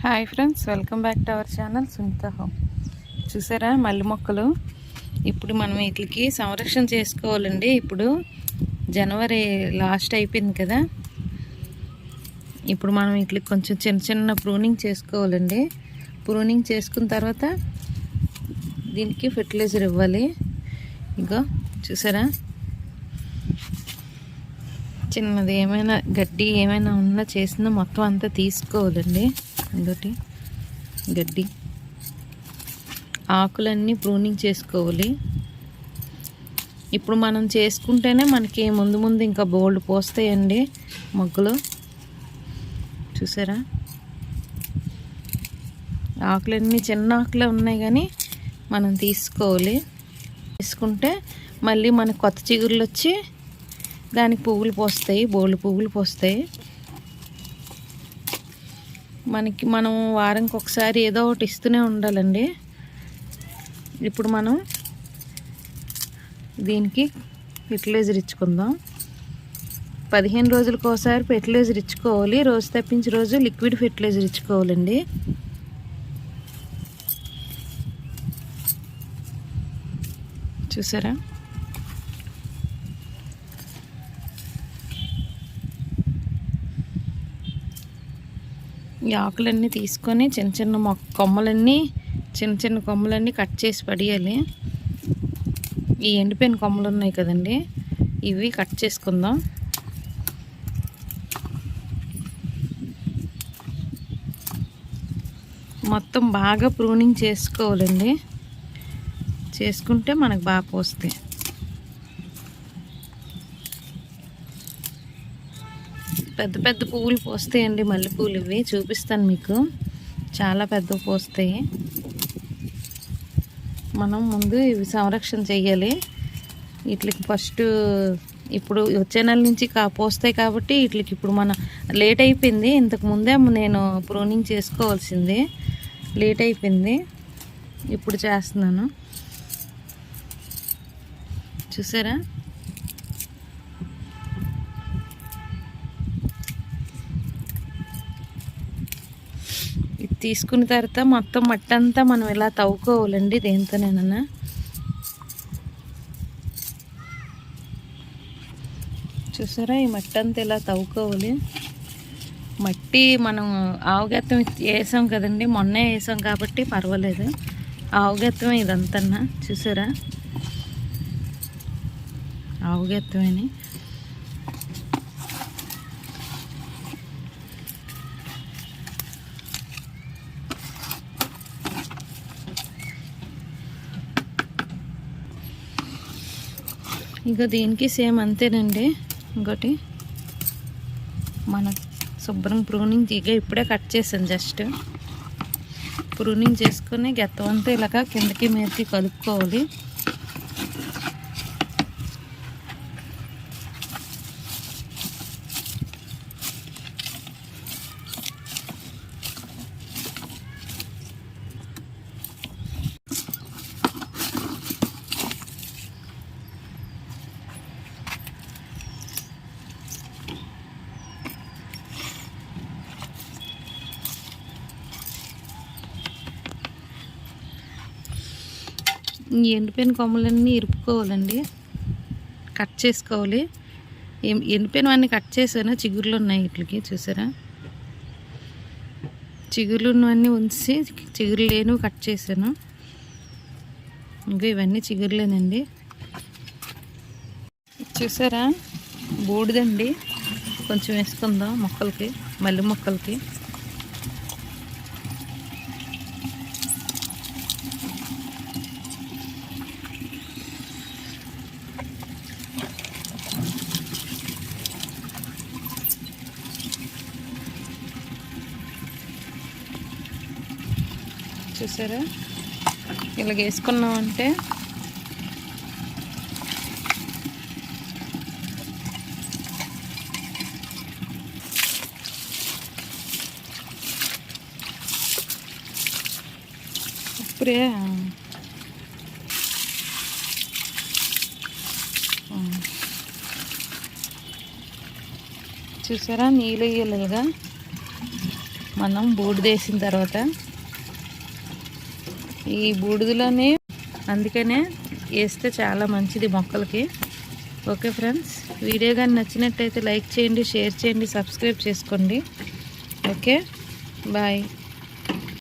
Hi friends, welcome back to our channel Sunitha home. చూసారా మల్లె మొక్కలు. ఇప్పుడు మనం వీటికి సంరక్షణ చేసుకోవాలండి. ఇప్పుడు జనవరి లాస్ట్ అయిపోయింది కదా, ఇప్పుడు మనం వీటికి కొంచెం చిన్న చిన్న ప్రూనింగ్ చేసుకోవాలండి. ప్రూనింగ్ చేసుకున్న తర్వాత దీనికి ఫెర్టిలైజర్ ఇవ్వాలి. ఇగో చూసారా, చిన్నది ఏమైనా గడ్డి ఏమైనా ఉన్నా చేసినా మొత్తం అంతా తీసుకోవాలండి. ఇంకోటి గడ్డి ఆకులన్నీ ప్రూనింగ్ చేసుకోవాలి. ఇప్పుడు మనం చేసుకుంటేనే మనకి ముందు ముందు ఇంకా బోల్డ్ పోస్తాయండి మొగ్గలు. చూసారా, ఆకులన్నీ చిన్న ఆకులే ఉన్నాయి కానీ మనం తీసుకోవాలి. తీసుకుంటే మళ్ళీ మనకు కొత్త చిగుర్లు వచ్చి దానికి పువ్వులు పోస్తాయి, బోల్డ్ పువ్వులు పోస్తాయి. మనం వారానికి ఒకసారి ఏదో ఒకటి ఇస్తూనే ఉండాలండి. ఇప్పుడు మనం దీనికి ఫెర్టిలైజర్ ఇచ్చుకుందాం. 15 రోజులకు ఒకసారి ఫెర్టిలైజర్ ఇచ్చుకోవాలి. రోజు తప్పించి రోజు లిక్విడ్ ఫెర్టిలైజర్ ఇచ్చుకోవాలండి. చూసారా, ఈ ఆకులన్నీ తీసుకొని చిన్న చిన్న కొమ్మలన్నీ కట్ చేసి పడేయాలి. ఈ ఎండిపోయిన కొమ్మలు ఉన్నాయి కదండి, ఇవి కట్ చేసుకుందాం. మొత్తం బాగా ప్రూనింగ్ చేసుకోవాలండి. చేసుకుంటే మనకు బాగా పోస్తాయి. పెద్ద పెద్ద పువ్వులు పోస్తాయండి మల్లెపూలు. ఇవి చూపిస్తాను మీకు, చాలా పెద్ద పోస్తాయి. మనం ముందు ఇవి సంరక్షణ చెయ్యాలి. వీటికి ఫస్ట్ ఇప్పుడు వచ్చే నెల నుంచి పోస్తాయి కాబట్టి వీటికి ఇప్పుడు మన లేట్ అయిపోయింది. ఇంతకు ముందే నేను ప్రూనింగ్ చేసుకోవాల్సింది, లేట్ అయిపోయింది. ఇప్పుడు చేస్తున్నాను. చూసారా, ఇది తీసుకున్న తర్వాత మొత్తం మట్టి అంతా మనం ఇలా తవ్వుకోవాలండి. దేంతోనేనా చూసారా, ఈ మట్టి అంతా ఇలా తవ్వుకోవాలి. మట్టి మనం ఆవుగెత్తం వేసాం కదండి, మొన్నే వేసాం కాబట్టి పర్వాలేదు. ఆవుగెత్తమే ఇదంతా. చూసారా, ఆవుగెత్తమని ఇంకా దీనికి సేమ్ అంతేనండి. ఇంకోటి మన శుభ్రం ప్రూనింగ్ ఇప్పుడే కట్ చేసాను. జస్ట్ ప్రూనింగ్ చేసుకొని గెత్తం అంతా ఇలాగా కిందకి మీదకి కలుపుకోవాలి. ఈ ఎండిపోయిన కొమ్మలన్నీ ఇరుపుకోవాలండి, కట్ చేసుకోవాలి. ఎండిపోయినవన్నీ కట్ చేశాను, చిగుర్లు ఉన్నాయి వీటికి. చూసారా, చిగుర్లు ఉన్నవన్నీ ఉంచి చిగురు లేనివి కట్ చేశాను. ఇంకా ఇవన్నీ చిగురులేనండి. చూసారా, బూడిదండి కొంచెం వేసుకుందాం మొక్కలకి, మల్లె మొక్కలకి. చూసారా, ఇలాగ వేసుకున్నామంటే ఇప్పుడే చూసారా, నీళ్ళు వేయాలిగా మనం బూడిదేసిన తర్వాత ఈ బూడిదలోనే అందుకనే వేస్తే చాలా మంచిది మొక్కలకి. ఓకే ఫ్రెండ్స్, వీడియో కానీ నచ్చినట్టయితే లైక్ చేయండి, షేర్ చేయండి, సబ్స్క్రైబ్ చేసుకోండి. Okay, bye.